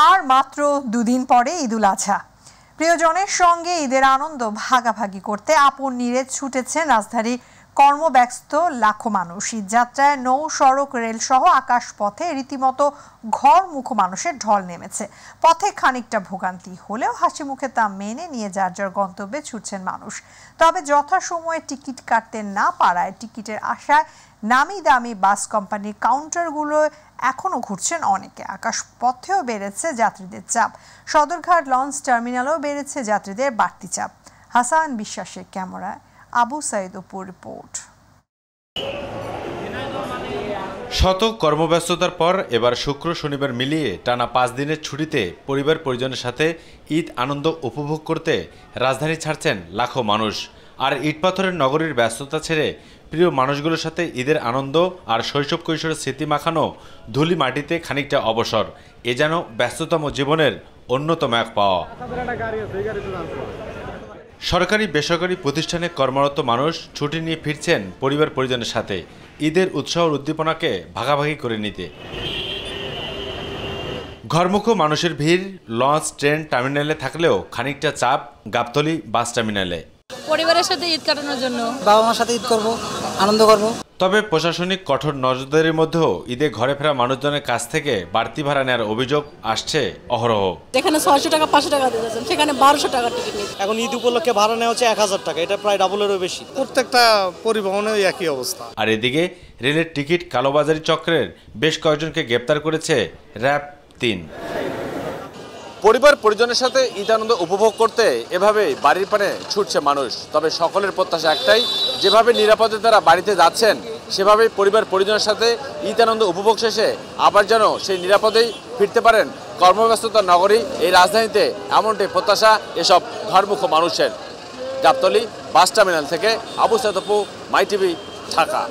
আর মাত্র দুদিন পরে ঈদুল আজহা। প্রিয়জনের সঙ্গে ঈদের আনন্দ ভাগাভাগি করতে আপন নিরে ছুটেছেন রাজধানীর কর্মব্যস্ত লাখো মানুষ। ঈদযাত্রায় নৌ সড়ক রেল সহ আকাশপথে রীতিমতো ঘরমুখো মানুষের ঢল নেমেছে। পথে খানিকটা ভোগান্তি হলেও হাসি মুখে তা মেনে নিয়ে যার যার গন্তব্যে ছুটছেন মানুষ। তবে যথাসময়ে টিকিট কাটতে না পারায় টিকিটের আশায় নামি দামি বাস কোম্পানির কাউন্টারগুলো এখনও ঘুরছেন অনেকে। আকাশপথেও বেড়েছে যাত্রীদের চাপ। সদরঘাট লঞ্চ টার্মিনালেও বেড়েছে যাত্রীদের বাড়তি চাপ। হাসান বিশ্বাসের ক্যামেরায় আবু সাইদ অপুর রিপোর্ট। শত কর্মব্যস্ততার পর এবার শুক্র শনিবার মিলিয়ে টানা 5 দিনের ছুটিতে পরিবার পরিজনের সাথে ঈদ আনন্দ উপভোগ করতে রাজধানী ছাড়ছেন লাখো মানুষ। আর ইট পাথরের নগরীর ব্যস্ততা ছেড়ে প্রিয় মানুষগুলোর সাথে ঈদের আনন্দ আর শৈশব কৈশোরের স্মৃতি মাখানো ধুলি মাটিতে খানিকটা অবসর। এ যেন ব্যস্ততম জীবনের অন্যতম এক পাওয়া। সরকারি বেসরকারি প্রতিষ্ঠানে কর্মরত মানুষ ছুটি নিয়ে ফিরছেন পরিবার পরিজনের সাথে ঈদের উৎসাহ উদ্দীপনাকে ভাগাভাগি করে নিতে। ঘরমুখো মানুষের ভিড় লঞ্চ ট্রেন টার্মিনালে থাকলেও খানিকটা চাপ গাবতলী বাস টার্মিনালে। পরিবারের সাথে ঈদ কাটানোর জন্য, বাবা মার সাথে ঈদ করব, আনন্দ করব। তবে প্রশাসনিক কঠোর নজরদারির মধ্যেও ঈদে ঘরে ফেরা মানুষজনের কাছ থেকে বাড়তি ভাড়া নেওয়ার অভিযোগ আসছে অহরহ। যেখানে 600 টাকা 500 টাকা দিয়েছেন সেখানে 1200 টাকা টিকিট নিচ্ছে। এখন ঈদ উপলক্ষে ভাড়া নেওয়া হচ্ছে 1000 টাকা, এটা প্রায় ডাবলেরও বেশি। প্রত্যেকটা পরিবহনের একই অবস্থা। আর এদিকে রেলের টিকিট কালোবাজারি চক্রের বেশ কয়েকজনকে গ্রেপ্তার করেছে র্যাব 3। পরিবার পরিজনের সাথে ঈদ আনন্দ উপভোগ করতে এভাবেই বাড়ির পানে ছুটছে মানুষ। তবে সকলের প্রত্যাশা একটাই, যেভাবে নিরাপদে তারা বাড়িতে যাচ্ছেন সেভাবেই পরিবার পরিজনের সাথে ঈদ আনন্দ উপভোগ শেষে আবার যেন সেই নিরাপদেই ফিরতে পারেন কর্মব্যস্ততার নগরী এই রাজধানীতে, এমনটাই প্রত্যাশা এসব ঘরমুখো মানুষের। গাবতলী বাস টার্মিনাল থেকে আবু সাইদ অপু, মাই টিভি, ঢাকা।